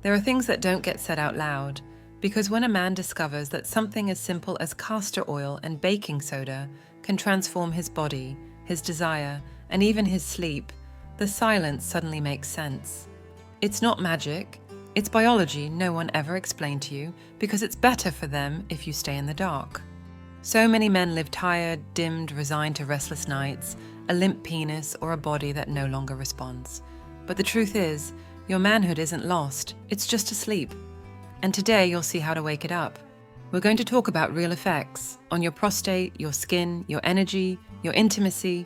There are things that don't get said out loud, because when a man discovers that something as simple as castor oil and baking soda can transform his body, his desire, and even his sleep, the silence suddenly makes sense. It's not magic, it's biology no one ever explained to you, because it's better for them if you stay in the dark. So many men live tired, dimmed, resigned to restless nights, a limp penis, or a body that no longer responds. But the truth is, your manhood isn't lost, it's just asleep. And today you'll see how to wake it up. We're going to talk about real effects on your prostate, your skin, your energy, your intimacy.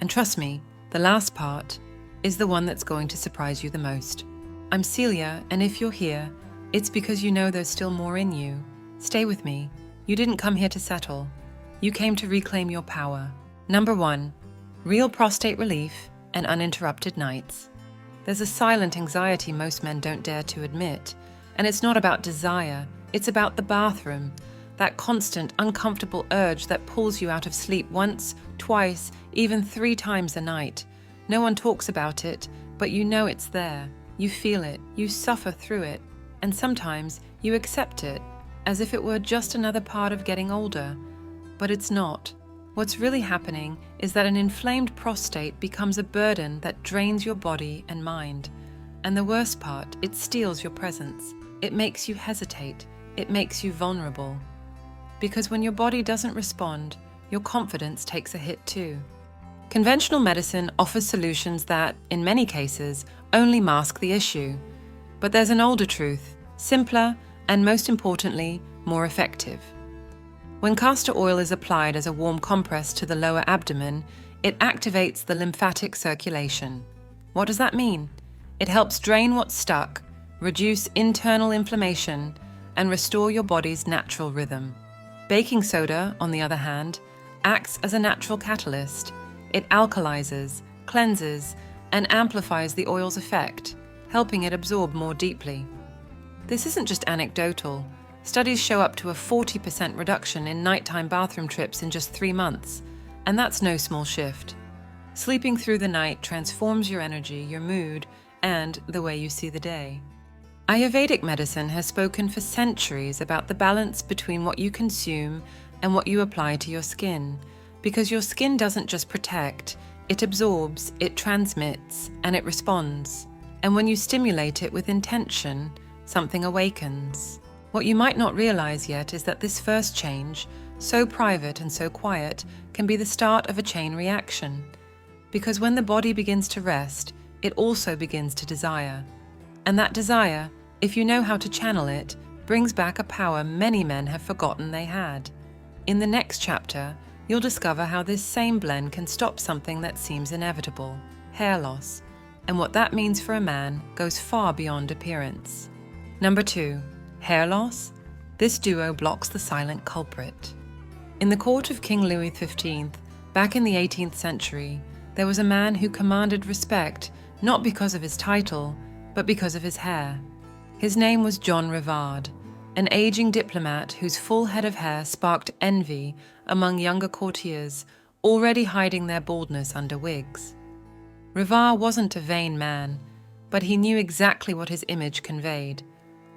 And trust me, the last part is the one that's going to surprise you the most. I'm Celia, and if you're here, it's because you know there's still more in you. Stay with me. You didn't come here to settle. You came to reclaim your power. Number 1, real prostate relief and uninterrupted nights. There's a silent anxiety most men don't dare to admit, and it's not about desire, it's about the bathroom, that constant, uncomfortable urge that pulls you out of sleep once, twice, even 3 times a night. No one talks about it, but you know it's there. You feel it, you suffer through it, and sometimes you accept it, as if it were just another part of getting older. But it's not. What's really happening is that an inflamed prostate becomes a burden that drains your body and mind. And the worst part, it steals your presence. It makes you hesitate. It makes you vulnerable. Because when your body doesn't respond, your confidence takes a hit too. Conventional medicine offers solutions that, in many cases, only mask the issue. But there's an older truth, simpler, and most importantly, more effective. When castor oil is applied as a warm compress to the lower abdomen, it activates the lymphatic circulation. What does that mean? It helps drain what's stuck, reduce internal inflammation, and restore your body's natural rhythm. Baking soda, on the other hand, acts as a natural catalyst. It alkalizes, cleanses, and amplifies the oil's effect, helping it absorb more deeply. This isn't just anecdotal. Studies show up to a 40% reduction in nighttime bathroom trips in just 3 months, and that's no small shift. Sleeping through the night transforms your energy, your mood, and the way you see the day. Ayurvedic medicine has spoken for centuries about the balance between what you consume and what you apply to your skin, because your skin doesn't just protect, it absorbs, it transmits, and it responds. And when you stimulate it with intention, something awakens. What you might not realize yet is that this first change, so private and so quiet, can be the start of a chain reaction. Because when the body begins to rest, it also begins to desire. And that desire, if you know how to channel it, brings back a power many men have forgotten they had. In the next chapter, you'll discover how this same blend can stop something that seems inevitable, hair loss, and what that means for a man goes far beyond appearance. Number 2. Hair loss? This duo blocks the silent culprit. In the court of King Louis XV, back in the 18th century, there was a man who commanded respect not because of his title, but because of his hair. His name was John Rivard, an aging diplomat whose full head of hair sparked envy among younger courtiers already hiding their baldness under wigs. Rivard wasn't a vain man, but he knew exactly what his image conveyed: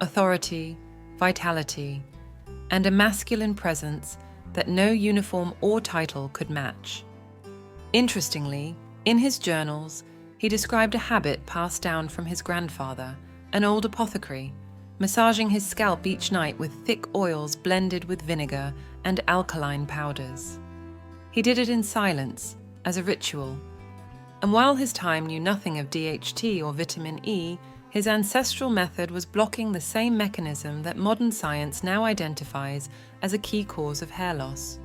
authority, vitality, and a masculine presence that no uniform or title could match. Interestingly, in his journals, he described a habit passed down from his grandfather, an old apothecary, massaging his scalp each night with thick oils blended with vinegar and alkaline powders. He did it in silence, as a ritual. And while his time knew nothing of DHT or vitamin E, his ancestral method was blocking the same mechanism that modern science now identifies as a key cause of hair loss.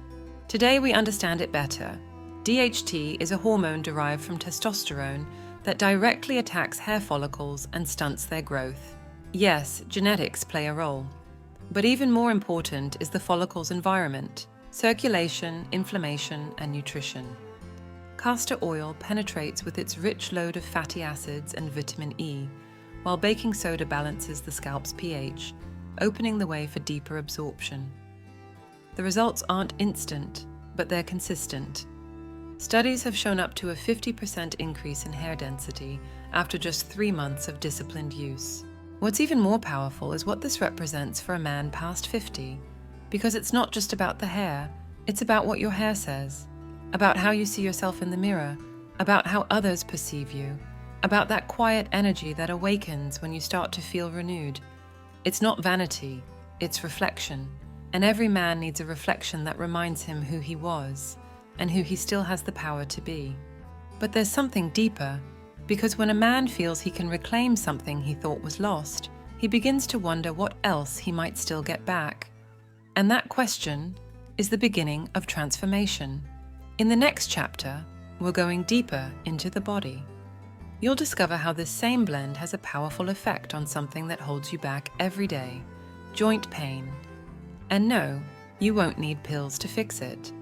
Today we understand it better. DHT is a hormone derived from testosterone that directly attacks hair follicles and stunts their growth. Yes, genetics play a role. But even more important is the follicle's environment: circulation, inflammation, and nutrition. Castor oil penetrates with its rich load of fatty acids and vitamin E, while baking soda balances the scalp's pH, opening the way for deeper absorption. The results aren't instant, but they're consistent. Studies have shown up to a 50% increase in hair density after just 3 months of disciplined use. What's even more powerful is what this represents for a man past 50, because it's not just about the hair, it's about what your hair says, about how you see yourself in the mirror, about how others perceive you, about that quiet energy that awakens when you start to feel renewed. It's not vanity, it's reflection, and every man needs a reflection that reminds him who he was and who he still has the power to be. But there's something deeper, because when a man feels he can reclaim something he thought was lost, he begins to wonder what else he might still get back. And that question is the beginning of transformation. In the next chapter, we're going deeper into the body. You'll discover how this same blend has a powerful effect on something that holds you back every day: joint pain. And no, you won't need pills to fix it.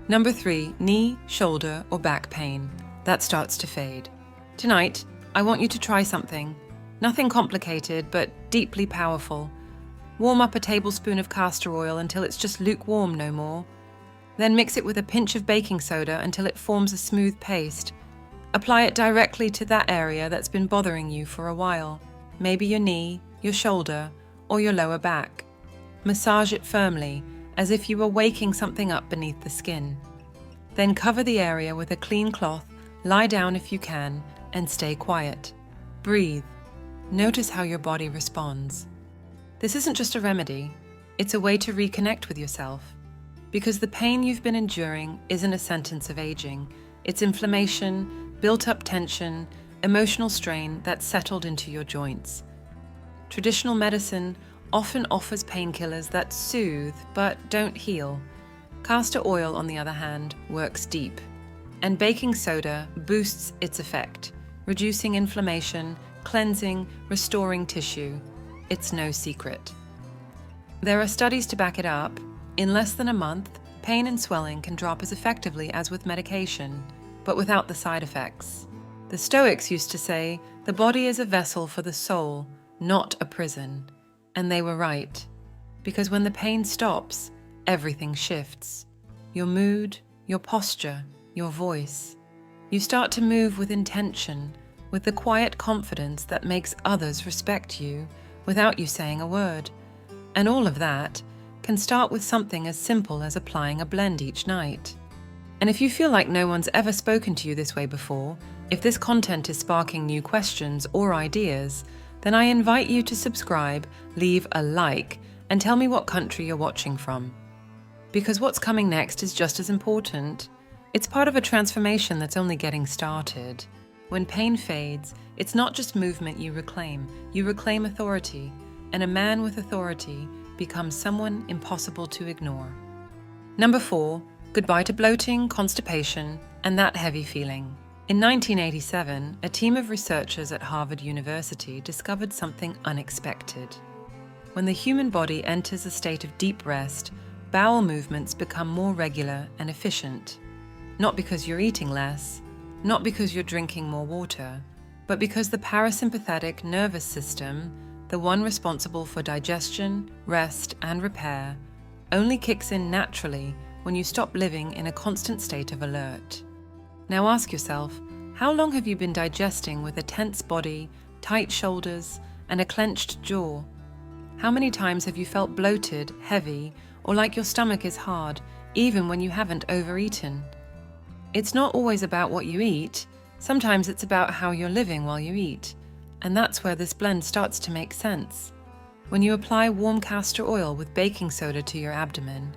Number 3, knee, shoulder, or back pain. That starts to fade. Tonight, I want you to try something. Nothing complicated, but deeply powerful. Warm up a tablespoon of castor oil until it's just lukewarm no more. Then mix it with a pinch of baking soda until it forms a smooth paste. Apply it directly to that area that's been bothering you for a while, maybe your knee, your shoulder, or your lower back. Massage it firmly, as if you were waking something up beneath the skin. Then cover the area with a clean cloth, lie down if you can, and stay quiet. Breathe. Notice how your body responds. This isn't just a remedy, it's a way to reconnect with yourself. Because the pain you've been enduring isn't a sentence of aging, it's inflammation, built-up tension, emotional strain that's settled into your joints. Traditional medicine often offers painkillers that soothe but don't heal. Castor oil, on the other hand, works deep. And baking soda boosts its effect, reducing inflammation, cleansing, restoring tissue. It's no secret. There are studies to back it up. In less than a month, pain and swelling can drop as effectively as with medication, but without the side effects. The Stoics used to say, the body is a vessel for the soul, not a prison. And they were right. Because when the pain stops, everything shifts. Your mood, your posture, your voice. You start to move with intention, with the quiet confidence that makes others respect you without you saying a word. And all of that can start with something as simple as applying a blend each night. And if you feel like no one's ever spoken to you this way before, if this content is sparking new questions or ideas, then I invite you to subscribe, leave a like, and tell me what country you're watching from. Because what's coming next is just as important. It's part of a transformation that's only getting started. When pain fades, it's not just movement you reclaim authority, and a man with authority becomes someone impossible to ignore. Number 4, goodbye to bloating, constipation, and that heavy feeling. In 1987, a team of researchers at Harvard University discovered something unexpected. When the human body enters a state of deep rest, bowel movements become more regular and efficient. Not because you're eating less, not because you're drinking more water, but because the parasympathetic nervous system, the one responsible for digestion, rest, and repair, only kicks in naturally when you stop living in a constant state of alert. Now ask yourself, how long have you been digesting with a tense body, tight shoulders, and a clenched jaw? How many times have you felt bloated, heavy, or like your stomach is hard, even when you haven't overeaten? It's not always about what you eat. Sometimes it's about how you're living while you eat. And that's where this blend starts to make sense. When you apply warm castor oil with baking soda to your abdomen,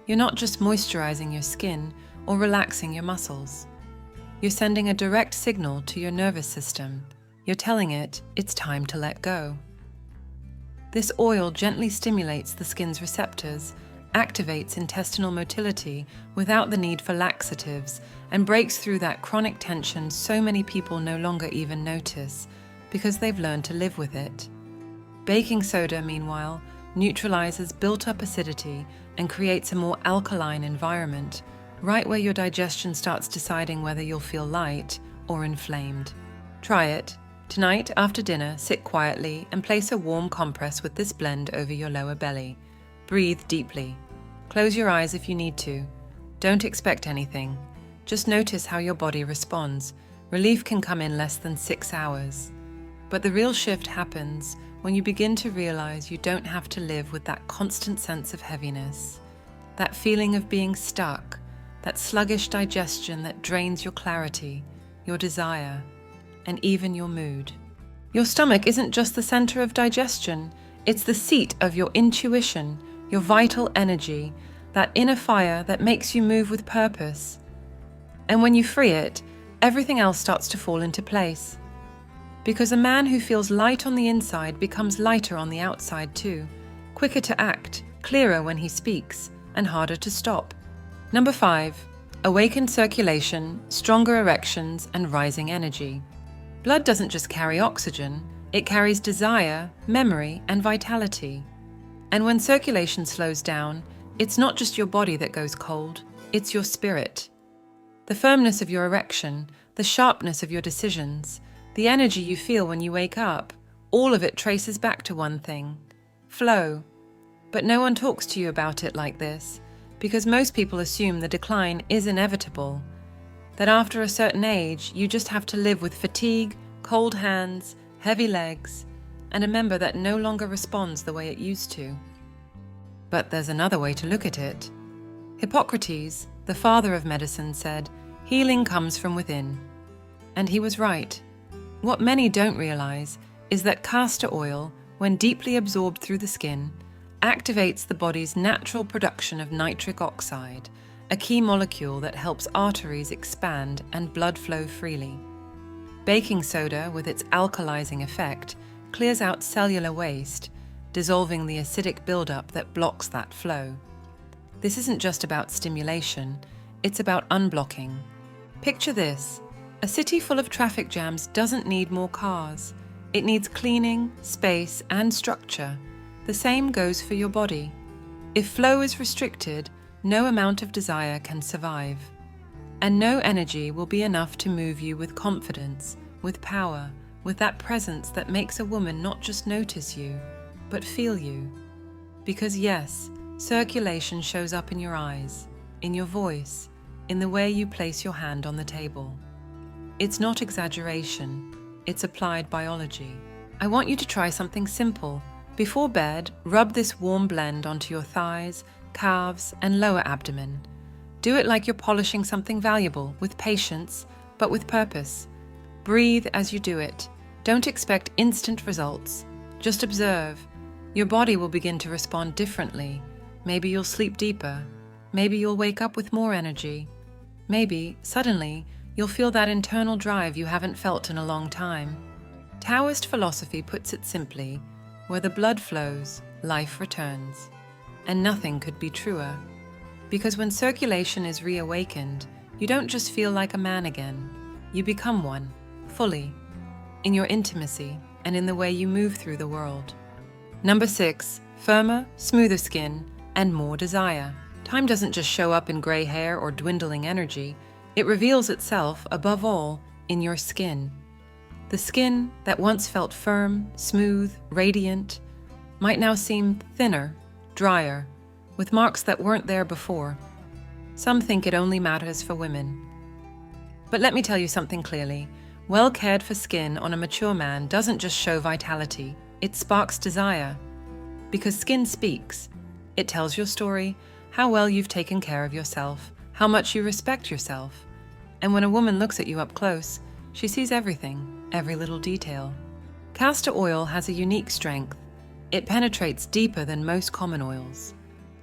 you're not just moisturizing your skin or relaxing your muscles. You're sending a direct signal to your nervous system. You're telling it it's time to let go. This oil gently stimulates the skin's receptors, activates intestinal motility without the need for laxatives, and breaks through that chronic tension so many people no longer even notice because they've learned to live with it. Baking soda, meanwhile, neutralizes built-up acidity and creates a more alkaline environment, right where your digestion starts deciding whether you'll feel light or inflamed. Try it. Tonight, after dinner, sit quietly and place a warm compress with this blend over your lower belly. Breathe deeply. Close your eyes if you need to. Don't expect anything. Just notice how your body responds. Relief can come in less than 6 hours. But the real shift happens when you begin to realize you don't have to live with that constant sense of heaviness, that feeling of being stuck, that sluggish digestion that drains your clarity, your desire, and even your mood. Your stomach isn't just the center of digestion, it's the seat of your intuition, your vital energy, that inner fire that makes you move with purpose. And when you free it, everything else starts to fall into place. Because a man who feels light on the inside becomes lighter on the outside too, quicker to act, clearer when he speaks, and harder to stop. Number 5, awakened circulation, stronger erections, and rising energy. Blood doesn't just carry oxygen, it carries desire, memory, and vitality. And when circulation slows down, it's not just your body that goes cold, it's your spirit. The firmness of your erection, the sharpness of your decisions, the energy you feel when you wake up, all of it traces back to one thing: flow. But no one talks to you about it like this, because most people assume the decline is inevitable, that after a certain age you just have to live with fatigue, cold hands, heavy legs, and a member that no longer responds the way it used to. But there's another way to look at it. Hippocrates, the father of medicine, said, "Healing comes from within." And he was right. What many don't realize is that castor oil, when deeply absorbed through the skin, activates the body's natural production of nitric oxide, a key molecule that helps arteries expand and blood flow freely. Baking soda, with its alkalizing effect, clears out cellular waste, dissolving the acidic buildup that blocks that flow. This isn't just about stimulation, it's about unblocking. Picture this: a city full of traffic jams doesn't need more cars. It needs cleaning, space, and structure. The same goes for your body. If flow is restricted, no amount of desire can survive. And no energy will be enough to move you with confidence, with power, with that presence that makes a woman not just notice you, but feel you. Because yes, circulation shows up in your eyes, in your voice, in the way you place your hand on the table. It's not exaggeration, it's applied biology. I want you to try something simple. Before bed, rub this warm blend onto your thighs, calves, and lower abdomen. Do it like you're polishing something valuable, with patience, but with purpose. Breathe as you do it. Don't expect instant results. Just observe. Your body will begin to respond differently. Maybe you'll sleep deeper. Maybe you'll wake up with more energy. Maybe, suddenly, you'll feel that internal drive you haven't felt in a long time. Taoist philosophy puts it simply: where the blood flows, life returns. And nothing could be truer. Because when circulation is reawakened, you don't just feel like a man again. You become one, fully, in your intimacy and in the way you move through the world. Number 6, firmer, smoother skin, and more desire. Time doesn't just show up in gray hair or dwindling energy. It reveals itself, above all, in your skin. The skin that once felt firm, smooth, radiant, might now seem thinner, drier, with marks that weren't there before. Some think it only matters for women. But let me tell you something clearly. Well cared for skin on a mature man doesn't just show vitality, it sparks desire. Because skin speaks. It tells your story, how well you've taken care of yourself, how much you respect yourself. And when a woman looks at you up close, she sees everything, every little detail. Castor oil has a unique strength. It penetrates deeper than most common oils.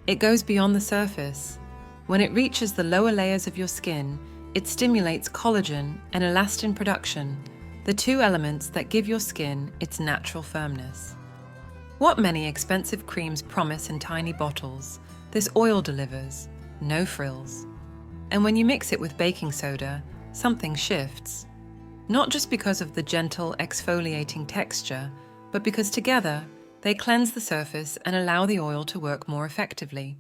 It goes beyond the surface. When it reaches the lower layers of your skin, it stimulates collagen and elastin production, the two elements that give your skin its natural firmness. What many expensive creams promise in tiny bottles, this oil delivers, no frills. And when you mix it with baking soda, something shifts. Not just because of the gentle, exfoliating texture, but because together, they cleanse the surface and allow the oil to work more effectively.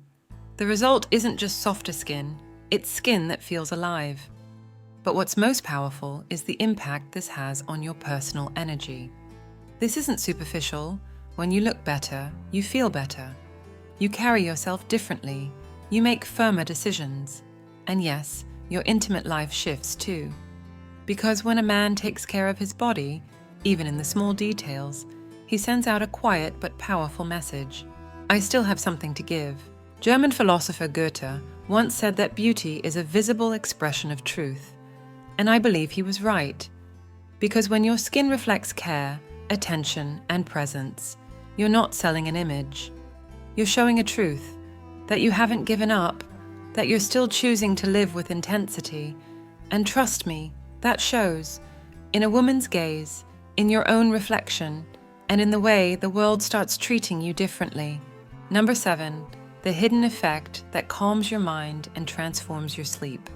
The result isn't just softer skin, it's skin that feels alive. But what's most powerful is the impact this has on your personal energy. This isn't superficial. When you look better, you feel better. You carry yourself differently. You make firmer decisions. And yes, your intimate life shifts too. Because when a man takes care of his body, even in the small details, he sends out a quiet but powerful message. I still have something to give. German philosopher Goethe once said that beauty is a visible expression of truth. And I believe he was right. Because when your skin reflects care, attention, and presence, you're not selling an image. You're showing a truth, that you haven't given up, that you're still choosing to live with intensity. And trust me, that shows in a woman's gaze, in your own reflection, and in the way the world starts treating you differently. Number 7, the hidden effect that calms your mind and transforms your sleep.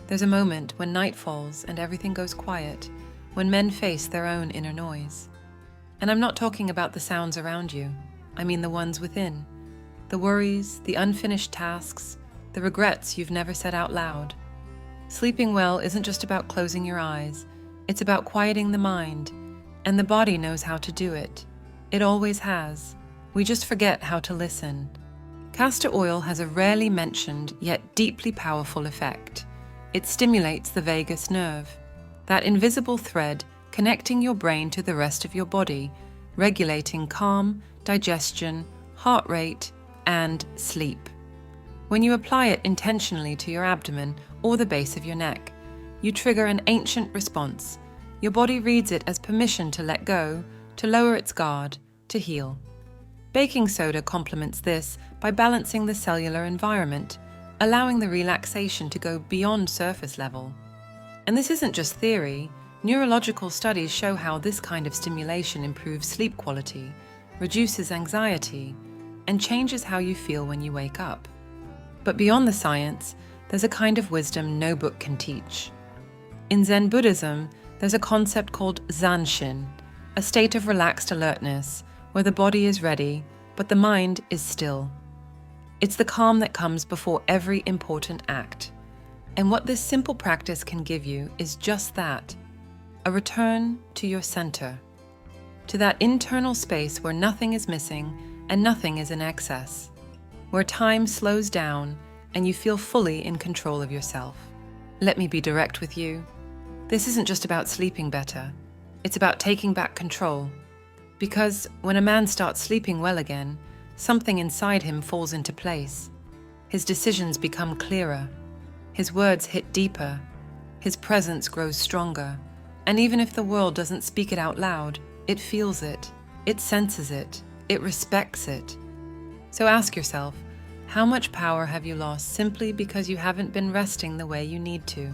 There's a moment when night falls and everything goes quiet, when men face their own inner noise. And I'm not talking about the sounds around you. I mean the ones within. The worries, the unfinished tasks, the regrets you've never said out loud. Sleeping well isn't just about closing your eyes. It's about quieting the mind. And the body knows how to do it. It always has. We just forget how to listen. Castor oil has a rarely mentioned yet deeply powerful effect. It stimulates the vagus nerve, that invisible thread connecting your brain to the rest of your body, regulating calm, digestion, heart rate, and sleep. When you apply it intentionally to your abdomen or the base of your neck, you trigger an ancient response. Your body reads it as permission to let go, to lower its guard, to heal. Baking soda complements this by balancing the cellular environment, allowing the relaxation to go beyond surface level. And this isn't just theory. Neurological studies show how this kind of stimulation improves sleep quality, reduces anxiety, and changes how you feel when you wake up. But beyond the science, there's a kind of wisdom no book can teach. In Zen Buddhism, there's a concept called zanshin, a state of relaxed alertness where the body is ready, but the mind is still. It's the calm that comes before every important act. And what this simple practice can give you is just that, a return to your center, to that internal space where nothing is missing and nothing is in excess, where time slows down and you feel fully in control of yourself. Let me be direct with you. This isn't just about sleeping better. It's about taking back control. Because when a man starts sleeping well again, something inside him falls into place. His decisions become clearer. His words hit deeper. His presence grows stronger. And even if the world doesn't speak it out loud, it feels it. It senses it. It respects it. So ask yourself, how much power have you lost simply because you haven't been resting the way you need to?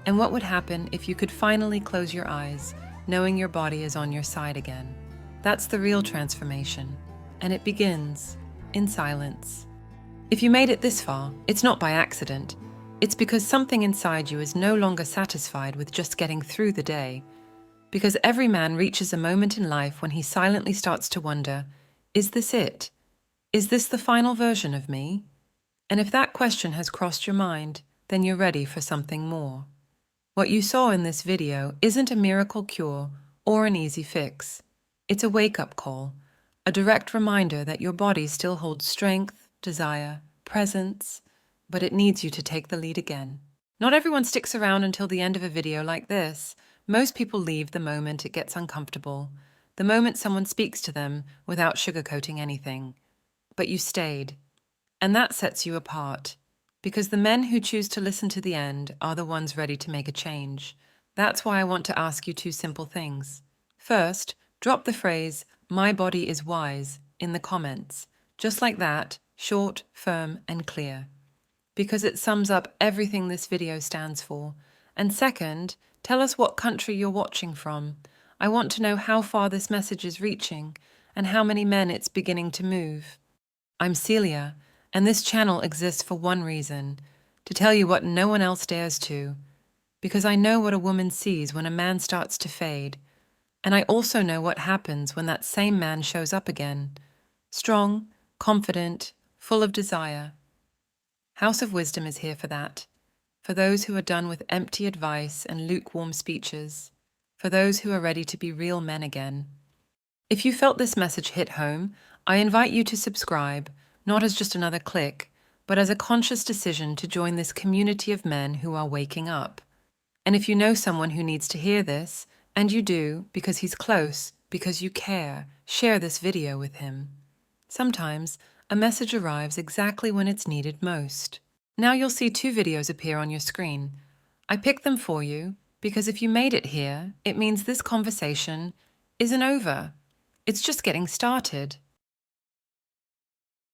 And what would happen if you could finally close your eyes, knowing your body is on your side again? That's the real transformation. And it begins in silence. If you made it this far, it's not by accident. It's because something inside you is no longer satisfied with just getting through the day. Because every man reaches a moment in life when he silently starts to wonder, is this it? Is this the final version of me? And if that question has crossed your mind, then you're ready for something more. What you saw in this video isn't a miracle cure or an easy fix. It's a wake-up call, a direct reminder that your body still holds strength, desire, presence, but it needs you to take the lead again. Not everyone sticks around until the end of a video like this. Most people leave the moment it gets uncomfortable, the moment someone speaks to them without sugarcoating anything. But you stayed, and that sets you apart, because the men who choose to listen to the end are the ones ready to make a change. That's why I want to ask you 2 simple things. First, drop the phrase, "My body is wise," in the comments. Just like that, short, firm, and clear. Because it sums up everything this video stands for. And second, tell us what country you're watching from. I want to know how far this message is reaching and how many men it's beginning to move. I'm Celia, and this channel exists for one reason, to tell you what no one else dares to. Because I know what a woman sees when a man starts to fade, and I also know what happens when that same man shows up again. Strong, confident, full of desire. House of Wisdom is here for that. For those who are done with empty advice and lukewarm speeches. For those who are ready to be real men again. If you felt this message hit home, I invite you to subscribe, not as just another click, but as a conscious decision to join this community of men who are waking up. And if you know someone who needs to hear this, And you do because he's close, because you care. Share this video with him. Sometimes, a message arrives exactly when it's needed most. Now you'll see 2 videos appear on your screen. I picked them for you because if you made it here, it means this conversation isn't over. It's just getting started.